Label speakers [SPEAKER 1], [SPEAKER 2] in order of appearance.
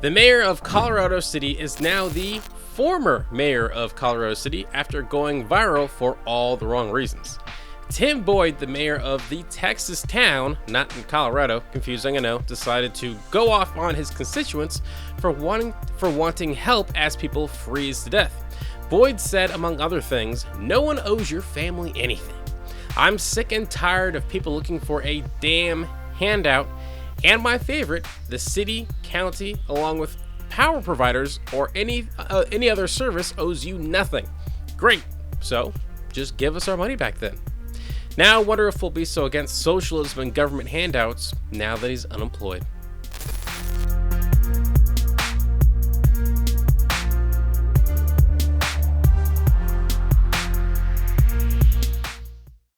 [SPEAKER 1] The mayor of Colorado City is now the former mayor of Colorado City after going viral for all the wrong reasons. Tim Boyd, the mayor of the Texas town, not in Colorado, confusing I know, decided to go off on his constituents for wanting help as people freeze to death. Boyd said, among other things, "No one owes your family anything. I'm sick and tired of people looking for a damn handout. And my favorite, the city, county, along with power providers or any other service owes you nothing. Great, so just give us our money back then." Now I wonder if we'll be so against socialism and government handouts now that he's unemployed.